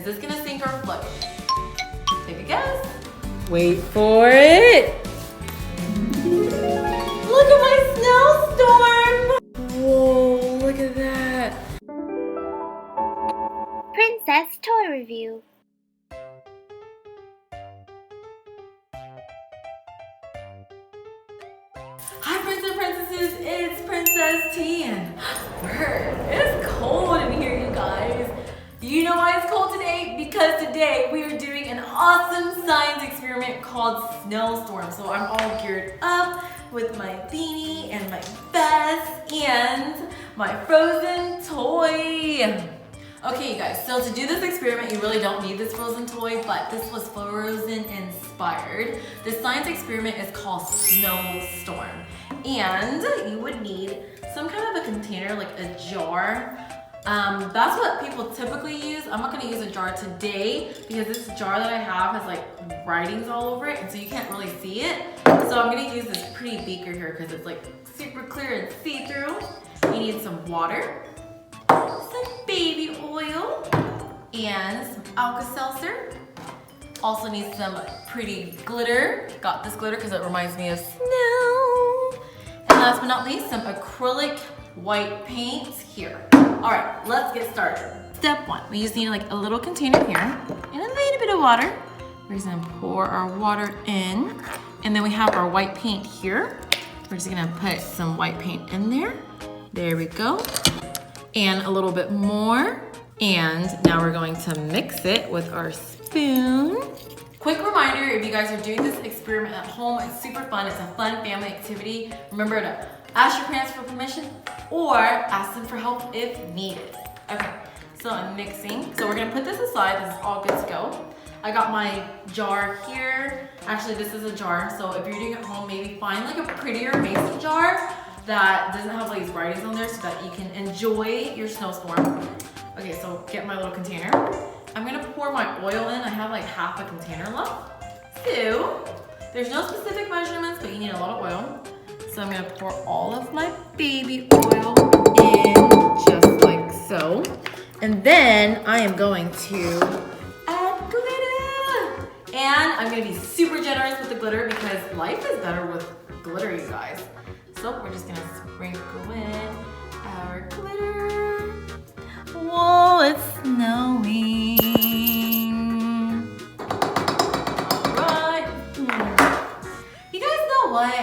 Is this gonna sink or float? Take a guess. Wait for it. Look at my snowstorm! Whoa, look at that. Princess Toy Review. Hi friends and princesses, it's Princess T and it's cold in here, you guys. You know why it's cold today? Because today we are doing an awesome science experiment called Snowstorm. So I'm all geared up with my beanie and my vest and my frozen toy. Okay, you guys, so to do this experiment, you really don't need this frozen toy, but this was Frozen inspired. This science experiment is called Snowstorm. And you would need some kind of a container, like a jar. That's what people typically use. I'm not gonna use a jar today because this jar that I have has like writings all over it, and so you can't really see it. So I'm gonna use this pretty beaker here because it's like super clear and see-through. You need some water, some baby oil, and some Alka-Seltzer. Also need some pretty glitter. Got this glitter because it reminds me of snow. And last but not least, some acrylic white paint here. All right, let's get started. Step one, we just need like a little container here and a little bit of water. We're just gonna pour our water in, and then we have our white paint here. We're just gonna put some white paint in there. There we go. And a little bit more. And now we're going to mix it with our spoon. Quick reminder, if you guys are doing this experiment at home, it's super fun. It's a fun family activity. Remember to ask your parents for permission or ask them for help if needed. Okay, so I'm mixing. So we're gonna put this aside. This is all good to go. I got my jar here. Actually, this is a jar. So if you're doing it at home, maybe find like a prettier mason jar that doesn't have like these writings on there so that you can enjoy your snowstorm. Okay, so get my little container. I'm gonna pour my oil in. I have like half a container left. So, there's no specific measurements, but you need a lot of oil. So I'm gonna pour all of my baby oil in just like so. And then I am going to add glitter. And I'm gonna be super generous with the glitter because life is better with glitter, you guys. So we're just gonna sprinkle in our glitter. Whoa, it's snowing. Alright. You guys know what?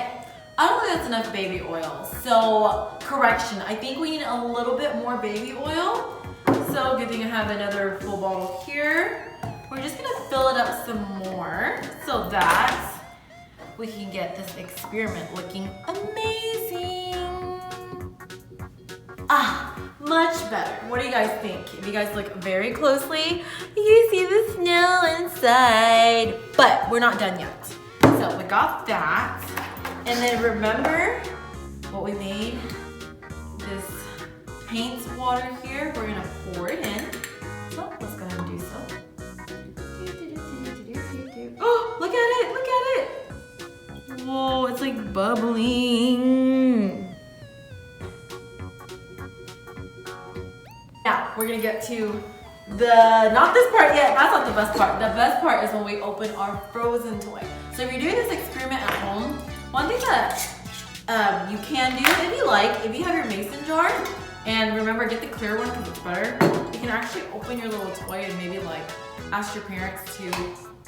I don't think that's enough baby oil. So, correction, I think we need a little bit more baby oil. So, good thing I have another full bottle here. We're just gonna fill it up some more so that we can get this experiment looking amazing. Ah, much better. What do you guys think? If you guys look very closely, you see the snow inside. But we're not done yet. So we got that. And then remember what we made? This paint water here. We're gonna pour it in. So let's go ahead and do so. Oh, look at it, look at it. Whoa, it's like bubbling. Now, we're gonna get to not this part yet, that's not the best part. The best part is when we open our frozen toy. So if you're doing this experiment at home, one thing that you can do, if you like, if you have your mason jar, and remember, get the clear one because it's better, you can actually open your little toy and maybe like ask your parents to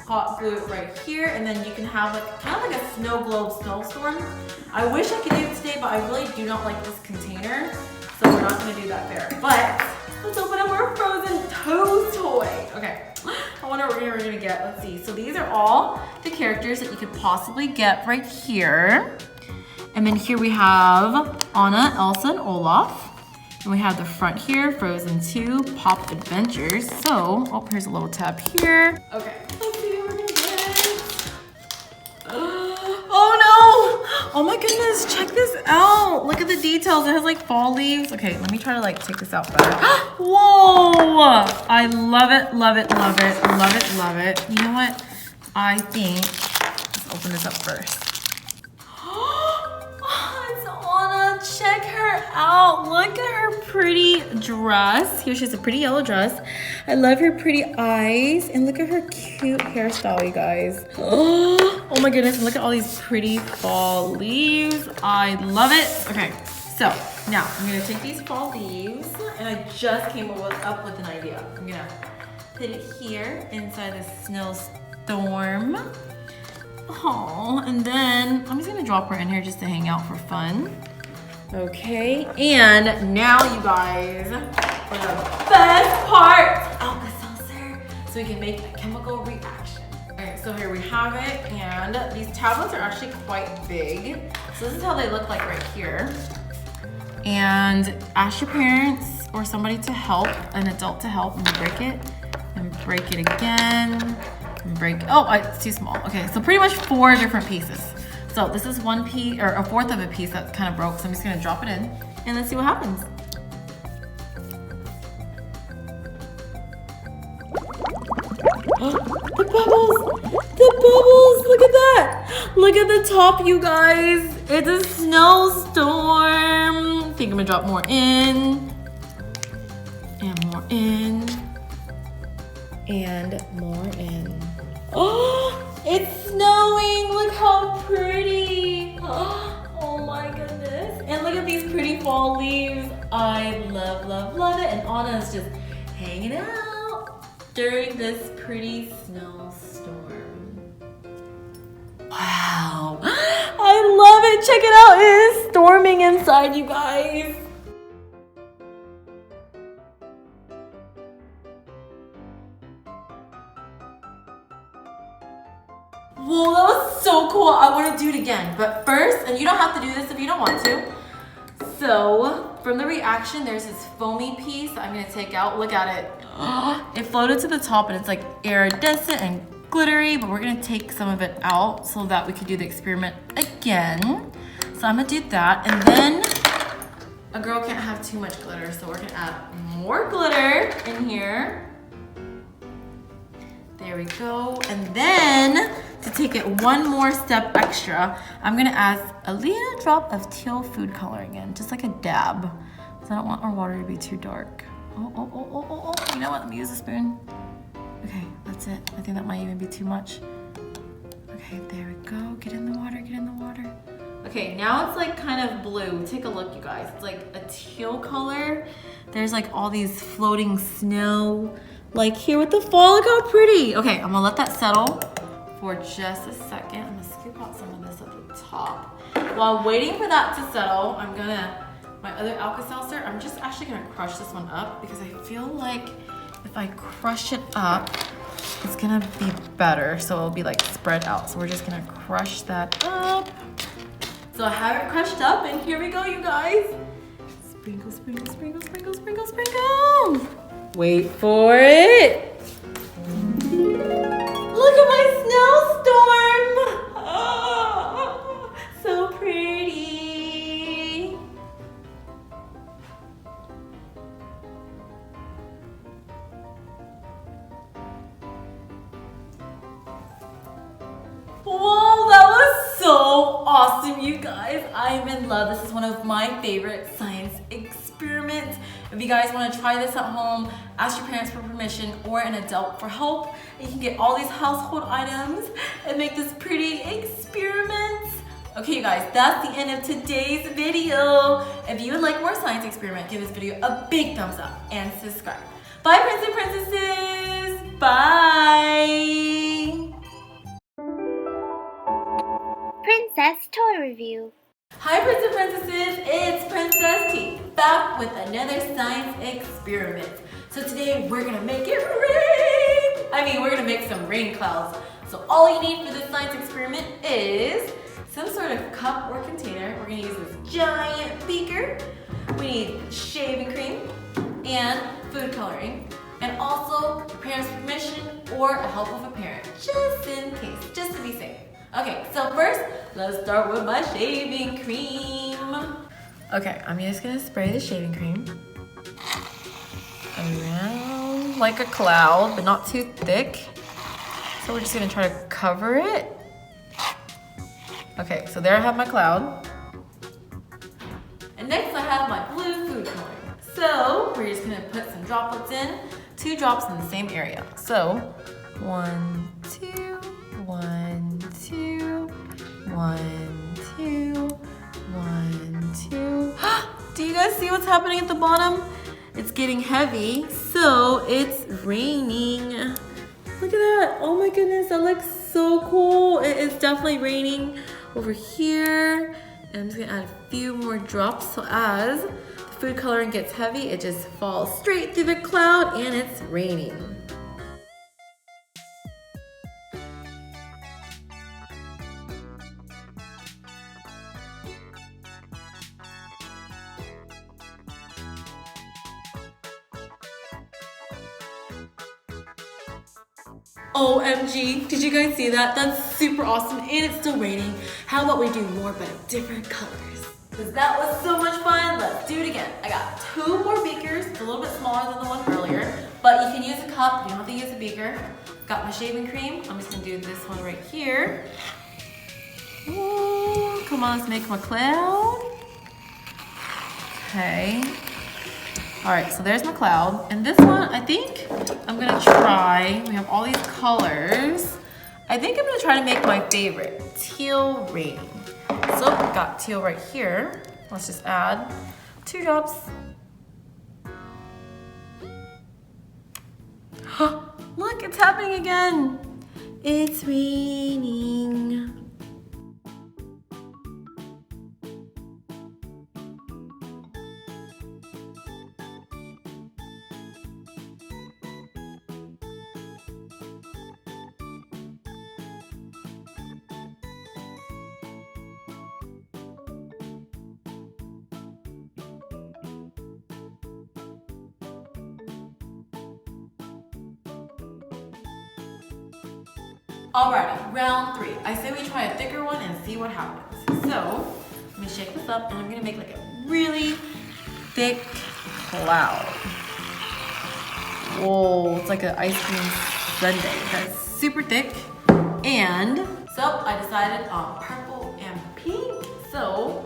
hot glue it right here, and then you can have like kind of like a snow globe snowstorm. I wish I could do it today, but I really do not like this container, so we're not gonna do that there. But let's open up our frozen toast toy. Okay, I wonder what we're gonna get. Let's see. So these are all the characters that you could possibly get right here. And then here we have Anna, Elsa, and Olaf. And we have the front here, Frozen 2, Pop Adventures. So, oh, here's a little tab here. Okay, let's see what we're gonna get. Oh no! Oh my goodness, check this out. Look at the details. It has like fall leaves. Okay, let me try to like take this out better. Whoa! I love it, love it, love it, love it, love it. You know what? I think, let's open this up first. It's Anna. check her out. Look at her pretty dress. Here, she has a pretty yellow dress. I love her pretty eyes. And look at her cute hairstyle, you guys. Oh my goodness, and look at all these pretty fall leaves. I love it. Okay, so now I'm gonna take these fall leaves, and I just came up with an idea. I'm gonna put it here inside the Snowstorm. Oh, and then I'm just gonna drop her in here just to hang out for fun. Okay, and now you guys, for the best part, Alka-Seltzer, so we can make a chemical reaction. All right, so here we have it, and these tablets are actually quite big. So this is how they look like right here. And ask your parents or somebody to help, an adult to help, and break it again. Oh, it's too small. Okay, so pretty much 4 different pieces. So this is 1 piece, or a 1/4 of a piece that kind of broke. So I'm just gonna drop it in and let's see what happens. The bubbles, look at that. Look at the top, you guys. It's a snowstorm. I think I'm gonna drop more in and more in and more in. Oh, it's snowing. Look how pretty. Oh my goodness. And look at these pretty fall leaves. I love, love, love it. And Anna's just hanging out during this pretty snowstorm. Wow. I love it. Check it out. It is storming inside, you guys. Whoa, that was so cool. I want to do it again. But first, and you don't have to do this if you don't want to. So, from the reaction, there's this foamy piece that I'm going to take out. Look at it. It floated to the top and it's like iridescent and glittery, but we're going to take some of it out so that we can do the experiment again. So I'm going to do that. And then, a girl can't have too much glitter, so we're going to add more glitter in here. There we go. And then, to take it one more step extra, I'm gonna add a little drop of teal food coloring in, just like a dab, because I don't want our water to be too dark. Oh. You know what, let me use a spoon. Okay, that's it. I think that might even be too much. Okay, there we go. Get in the water, get in the water. Okay, now it's like kind of blue. Take a look, you guys. It's like a teal color. There's like all these floating snow, like here with the fall. Look how pretty. Okay, I'm gonna let that settle for just a second. I'm gonna scoop out some of this at the top. While waiting for that to settle, I'm gonna, my other Alka-Seltzer, I'm just actually gonna crush this one up because I feel like if I crush it up, it's gonna be better. So it'll be like spread out. So we're just gonna crush that up. So I have it crushed up and here we go, you guys. Sprinkle, sprinkle, sprinkle, sprinkle, sprinkle, sprinkle. Wait for it. Look at my snowstorm! Oh, so pretty. Whoa, that was so awesome, you guys. I'm in love. This is one of my favorite science experiments. If you guys want to try this at home, ask your parents for permission or an adult for help. You can get all these household items and make this pretty experiment. Okay, you guys, that's the end of today's video. If you would like more science experiment, give this video a big thumbs up and subscribe. Bye, Prince and Princesses. Bye. Princess Toy Review. Hi, Prince and Princesses. It's Princess T, back with another science experiment. So today we're gonna make it rain. We're gonna make some rain clouds. So all you need for this science experiment is some sort of cup or container. We're gonna use this giant beaker. We need shaving cream and food coloring, and also your parents' permission or a help of a parent, just in case, just to be safe. Okay, so first, let's start with my shaving cream. Okay, I'm just gonna spray the shaving cream around like a cloud, but not too thick. So we're just gonna try to cover it. Okay, so there I have my cloud. And next have my blue food coloring. So we're just gonna put some droplets in, 2 drops in the same area. So 1, 2, 1, 2, 1, 2, 1, 2. Do you guys see what's happening at the bottom? It's getting heavy, so it's raining. Look at that. Oh my goodness, that looks so cool. It is definitely raining over here. And I'm just gonna add a few more drops so as the food coloring gets heavy, it just falls straight through the cloud and it's raining. OMG, did you guys see that? That's super awesome and it's still raining. How about we do more but different colors? Because that was so much fun, let's do it again. I got 2 more beakers, it's a little bit smaller than the one earlier, but you can use a cup, you don't have to use a beaker. Got my shaving cream, I'm just gonna do this one right here. Ooh, come on, let's make my cloud. Okay. All right, so there's my cloud. And this one, I think I'm gonna try, we have all these colors. I think I'm gonna try to make my favorite, teal rain. So I've got teal right here. Let's just add 2 drops. Look, it's happening again. It's raining. Alrighty, round 3. I say we try a thicker one and see what happens. So, let me shake this up and I'm gonna make like a really thick cloud. Whoa, it's like an ice cream sundae. That's super thick. And so I decided on purple and pink. So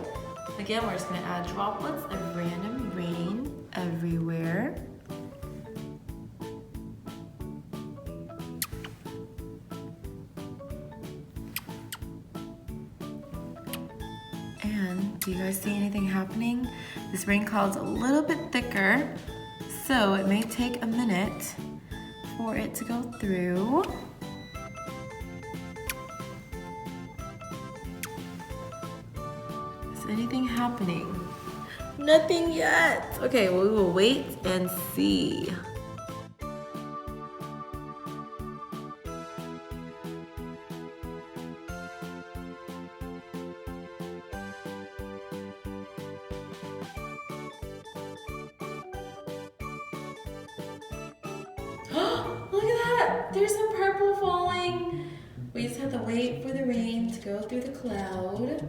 again, we're just gonna add droplets of random rain everywhere. And do you guys see anything happening? This rain cloud's a little bit thicker, so it may take a minute for it to go through. Is anything happening? Nothing yet. Okay, well, we will wait and see. Look at that! There's some purple falling. We just have to wait for the rain to go through the cloud.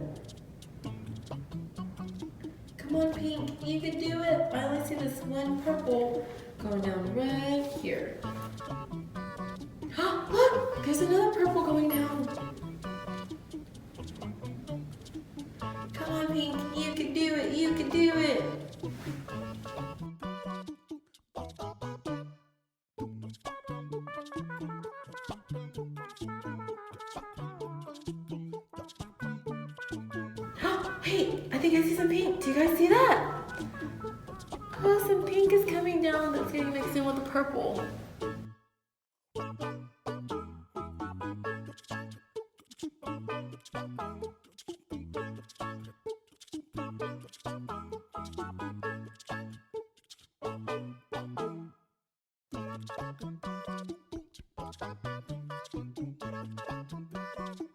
Come on, pink, you can do it. I only see this one purple going down right here. Look, there's another purple going down. Come on, pink, you can do it, you can do it. Hey, I think I see some pink. Do you guys see that? Oh, some pink is coming down that's getting mixed in with the purple.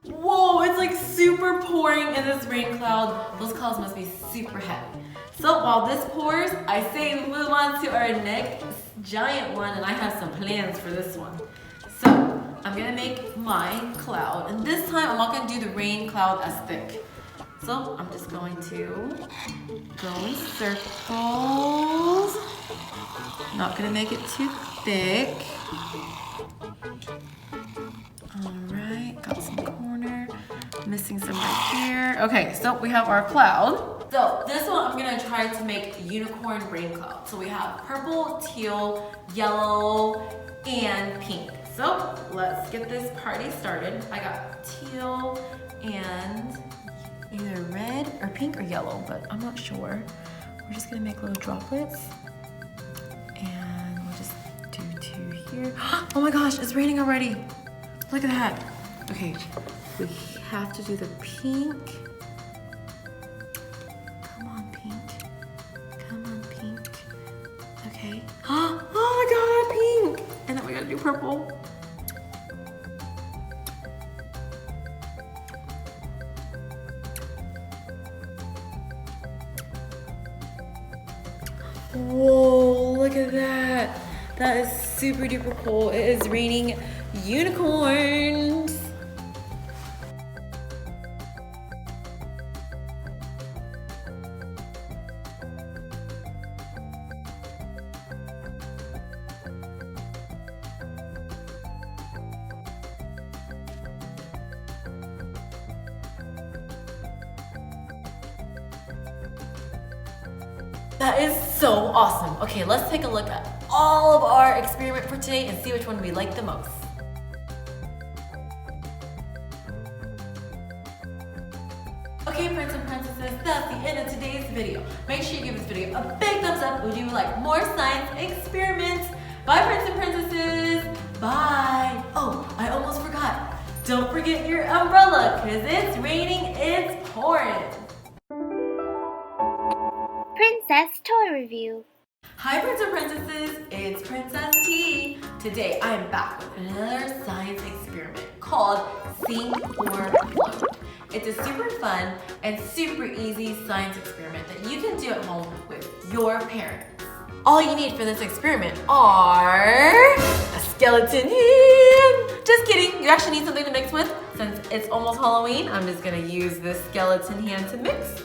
Whoa, it's like super pouring in this rain cloud. Those clouds must be super heavy. So while this pours, I say we move on to our next giant one, and I have some plans for this one. So I'm gonna make my cloud, and this time I'm not gonna do the rain cloud as thick. So I'm just going to go in circles. Not gonna make it too thick. Alright, got some corner. Missing some right here. Okay, so we have our cloud. So So this one I'm gonna try to make unicorn rain cloud. So we have purple, teal, yellow, and pink. So let's get this party started. I got teal and either red or pink or yellow, but I'm not sure. We're just gonna make little droplets. And we'll just do 2 here. Oh my gosh, it's raining already. Look at that. Okay, we have to do the pink. Come on, pink. Come on, pink. Okay. Oh my god, pink! And then we gotta do purple. Whoa, look at that. That is super duper cool. It is raining unicorns. That is so awesome. Okay, let's take a look at all of our experiment for today and see which one we like the most. Okay, friends and princesses, that's the end of today's video. Make sure you give this video a big thumbs up if you would like more science experiments. Bye, friends and princesses. Bye. Oh, I almost forgot. Don't forget your umbrella, because it's raining, it's pouring. Princess Toy Review. Hi friends and princesses, it's Princess T. Today I am back with another science experiment called Sink or Float. It's a super fun and super easy science experiment that you can do at home with your parents. All you need for this experiment are a skeleton hand. Just kidding, you actually need something to mix with. Since it's almost Halloween, I'm just gonna use this skeleton hand to mix.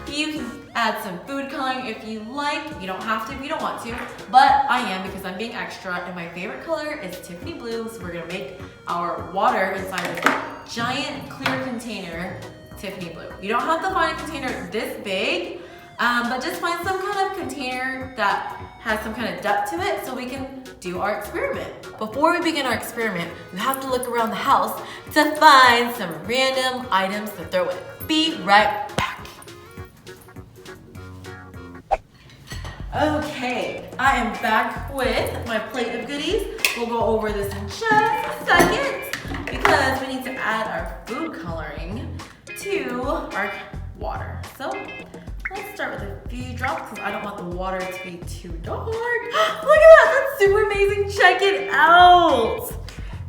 You can add some food coloring if you like. You don't have to if you don't want to, but I am because I'm being extra, and my favorite color is Tiffany blue, so we're gonna make our water inside this giant clear container Tiffany blue. You don't have to find a container this big, but just find some kind of container that has some kind of depth to it so we can do our experiment. Before we begin our experiment, you have to look around the house to find some random items to throw in. Be right back. Okay, I am back with my plate of goodies. We'll go over this in just a second because we need to add our food coloring to our water. So let's start with a few drops because I don't want the water to be too dark. Look at that, that's super amazing. Check it out.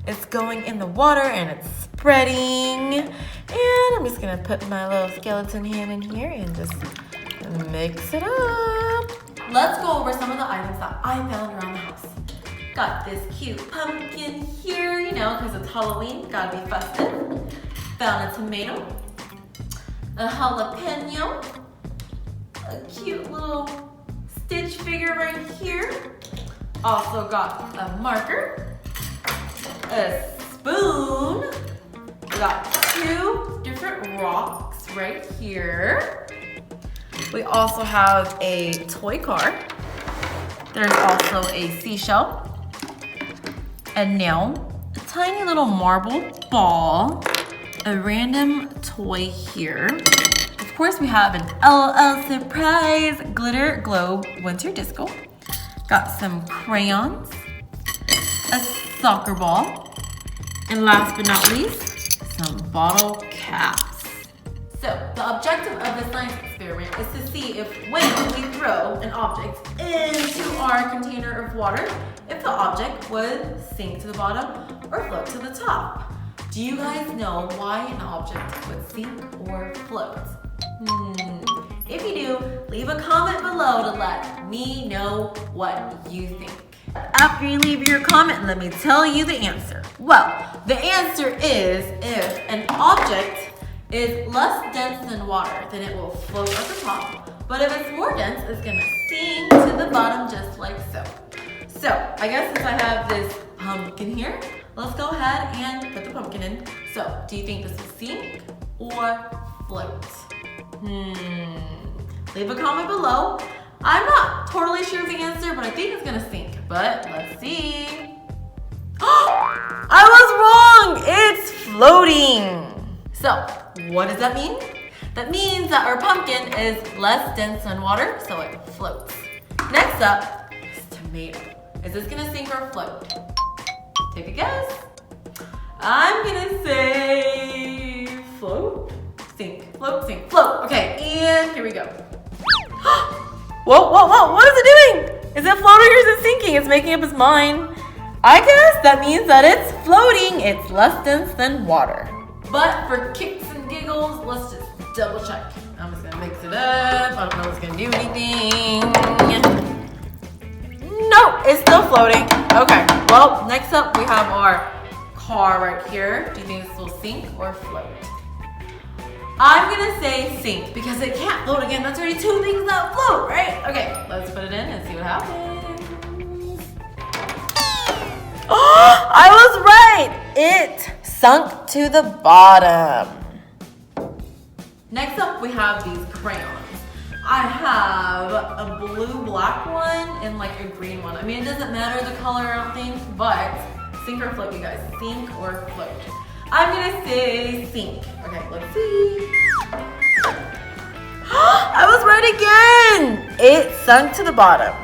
It's going in the water and it's spreading. And I'm just gonna put my little skeleton hand in here and just mix it up. Let's go over some of the items that I found around the house. Got this cute pumpkin here, you know, because it's Halloween, gotta be festive. Found a tomato, a jalapeno, a cute little Stitch figure right here. Also got a marker, a spoon. We got 2 different rocks right here. We also have a toy car. There's also a seashell, a nail, a tiny little marble ball, a random toy here. Of course, we have an LOL surprise glitter globe winter disco. Got some crayons, a soccer ball, and last but not least, some bottle caps. So the objective of this science experiment is to see if when we throw an object into our container of water, if the object would sink to the bottom or float to the top. Do you guys know why an object would sink or float? If you do, leave a comment below to let me know what you think. After you leave your comment, let me tell you the answer. Well, the answer is if an object is less dense than water, then it will float at the top. But if it's more dense, it's gonna sink to the bottom just like so. So, I guess since I have this pumpkin here, let's go ahead and put the pumpkin in. So, do you think this will sink or float? Leave a comment below. I'm not totally sure of the answer, but I think it's gonna sink. But let's see. I was wrong! It's floating. So, what does that mean? That means that our pumpkin is less dense than water, so it floats. Next up is tomato. Is this gonna sink or float? Take a guess. I'm gonna say float, sink, float, sink, float. Okay, and here we go. Whoa, whoa, whoa, what is it doing? Is it floating or is it sinking? It's making up its mind. I guess that means that it's floating. It's less dense than water. But for kicks and giggles, let's just double check. I'm just gonna mix it up. I don't know if it's gonna do anything. Nope, it's still floating. Okay, well, next up we have our car right here. Do you think this will sink or float? I'm gonna say sink because it can't float again. That's already two things that float, right? Okay, let's put it in and see what happens. Oh, I was right! It sunk to the bottom. Next up, we have these crayons. I have a blue-black one and like a green one. I mean, it doesn't matter the color, I don't think, but sink or float, you guys. Sink or float. I'm gonna say sink. Okay, let's see. I was right again! It sunk to the bottom.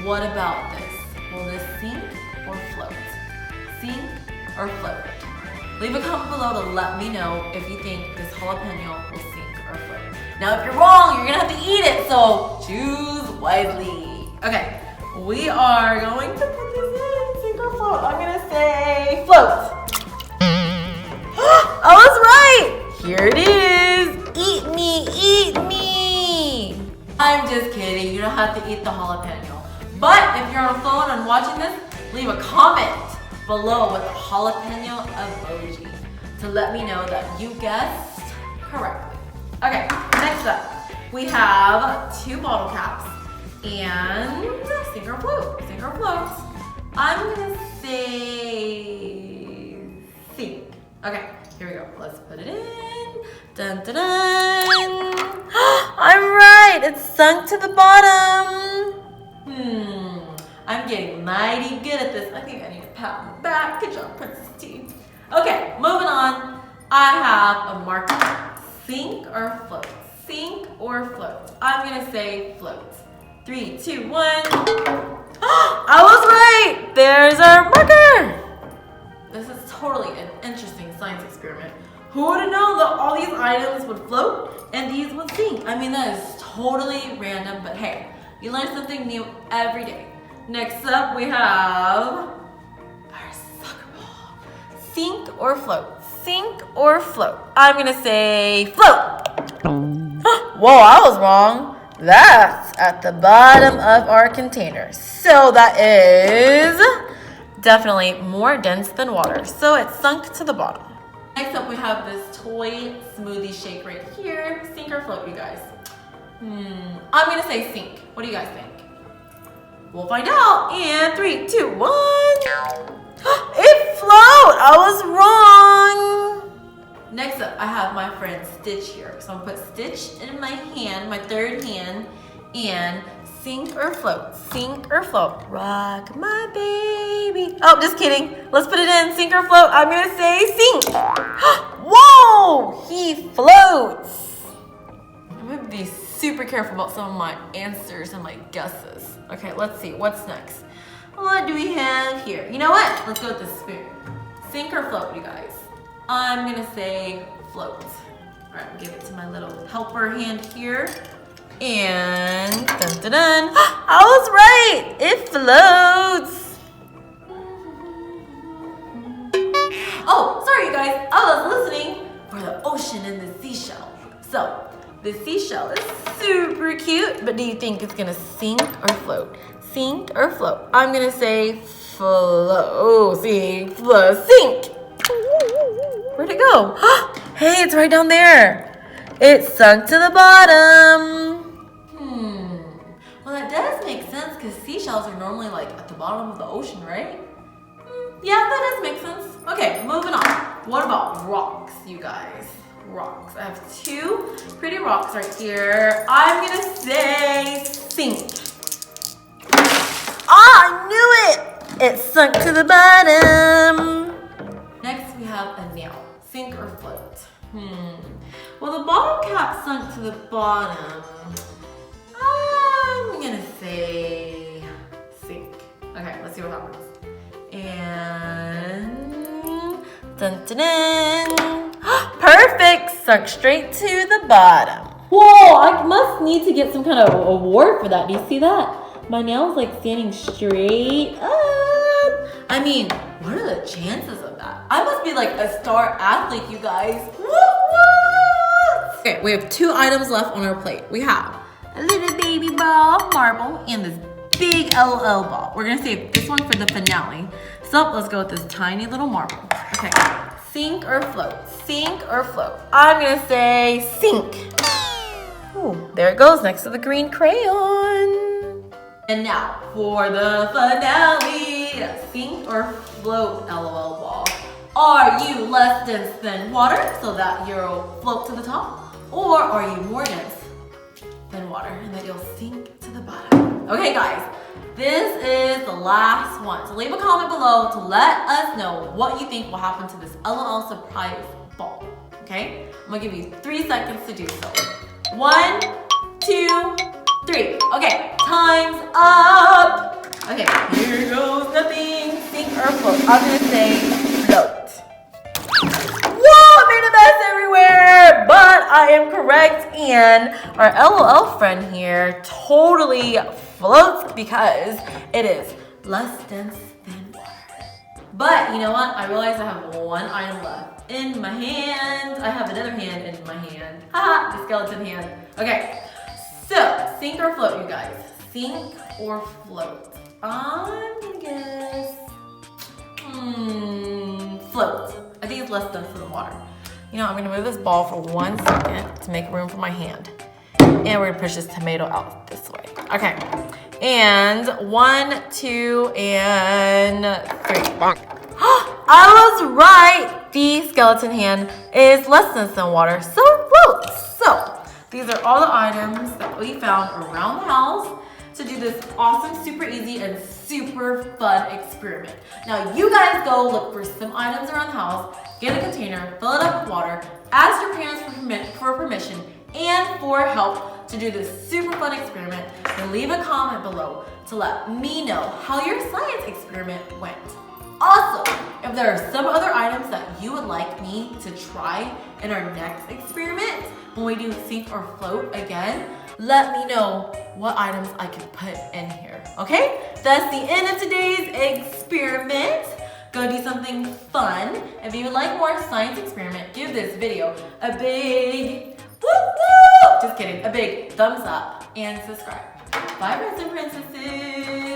What about this? Will this sink or float? Sink or float? Leave a comment below to let me know if you think this jalapeno will sink or float. Now, if you're wrong, you're gonna have to eat it, so choose wisely. Okay, we are going to put this in, sink or float. I'm gonna say float. I was right! Here it is. Eat me, eat me. I'm just kidding. You don't have to eat the jalapeno. But if you're on a phone and watching this, leave a comment below with a jalapeno emoji to let me know that you guessed correctly. Okay, next up, we have 2 bottle caps and sink or float. Sink or float. I'm gonna say sink. Okay, here we go. Let's put it in. Dun dun dun. I'm right. It sunk to the bottom. I'm getting mighty good at this. I think I need to pat my back. Good job, Princess T. Okay, moving on. I have a marker. Sink or float? Sink or float? I'm gonna say float. 3, 2, 1. I was right. There's our marker. This is totally an interesting science experiment. Who would have known that all these items would float and these would sink? I mean, that is totally random, but hey, you learn something new every day. Next up, we have our soccer ball. Sink or float? Sink or float? I'm gonna say float. Whoa, I was wrong. That's at the bottom of our container. So that is definitely more dense than water. So it sunk to the bottom. Next up, we have this toy smoothie shake right here. Sink or float, you guys? I'm gonna say sink. What do you guys think? We'll find out in 3, 2, 1. It float! I was wrong. Next up, I have my friend Stitch here. So I'm gonna put Stitch in my hand, my third hand, and sink or float? Sink or float? Rock my baby. Oh, just kidding. Let's put it in. Sink or float? I'm gonna say sink. Whoa! He floats. I'm gonna be super careful about some of my answers and my guesses. Okay, let's see. What's next? What do we have here? You know what? Let's go with the spoon. Sink or float, you guys? I'm gonna say float. All right, give it to my little helper hand here. And dun dun dun. I was right. It floats. Oh, sorry you guys. I was listening for the ocean and the seashell. So the seashell is super cute, but do you think it's gonna sink or float? Sink or float? I'm gonna say float. Sink, float, sink. Where'd it go? Hey, it's right down there. It sunk to the bottom. Well, that does make sense because seashells are normally like at the bottom of the ocean, right? Yeah, that does make sense. Okay, moving on. What about rocks, you guys? rocks. I have two pretty rocks right here. I'm gonna say sink. I knew it! It sunk to the bottom. Next we have a nail. Sink or float? Well, the bottom cap sunk to the bottom. I'm gonna say sink. Okay, let's see what happens. And dun dun dun. Perfect! Sunk straight to the bottom. Whoa, I must need to get some kind of award for that. Do you see that? My nail's like standing straight up. I mean, what are the chances of that? I must be like a star athlete, you guys. Okay, we have 2 items left on our plate. We have a little baby ball of marble and this big LOL ball. We're gonna save this one for the finale. So let's go with this tiny little marble. Okay, sink or float? Sink or float? I'm gonna say sink. Ooh, there it goes next to the green crayon. And now for the finale. Sink or float, LOL ball? Are you less dense than water so that you'll float to the top? Or are you more dense than water and that you'll sink to the bottom? Okay guys, this is the last one. So leave a comment below to let us know what you think will happen to this LOL surprise ball. Okay? I'm gonna give you 3 seconds to do so. 1, 2, 3. Okay, time's up. Okay, here goes nothing. Sink or float? I'm gonna say float. Whoa, I made a mess everywhere, but I am correct, and our LOL friend here totally floats because it is less dense than water. But you know what? I realized I have 1 item left in my hand. I have another hand in my hand. Haha, the skeleton hand. Okay, so sink or float, you guys? Sink or float? I'm gonna guess float. I think it's less dense than water. You know, I'm gonna move this ball for 1 second to make room for my hand. And we're gonna push this tomato out this way. Okay, and 1, 2, and 3. Bonk. I was right! The skeleton hand is less dense than water, so it floats. So, these are all the items that we found around the house to do this awesome, super easy, and super fun experiment. Now you guys go look for some items around the house, get a container, fill it up with water, ask your parents for permission and for help to do this super fun experiment, and leave a comment below to let me know how your science experiment went. Also, if there are some other items that you would like me to try in our next experiment, when we do sink or float again, let me know what items I can put in here, okay? That's the end of today's experiment. Go do something fun. If you would like more science experiment, give this video a big woo-woo! Just kidding, a big thumbs up and subscribe. Bye, friends and princesses.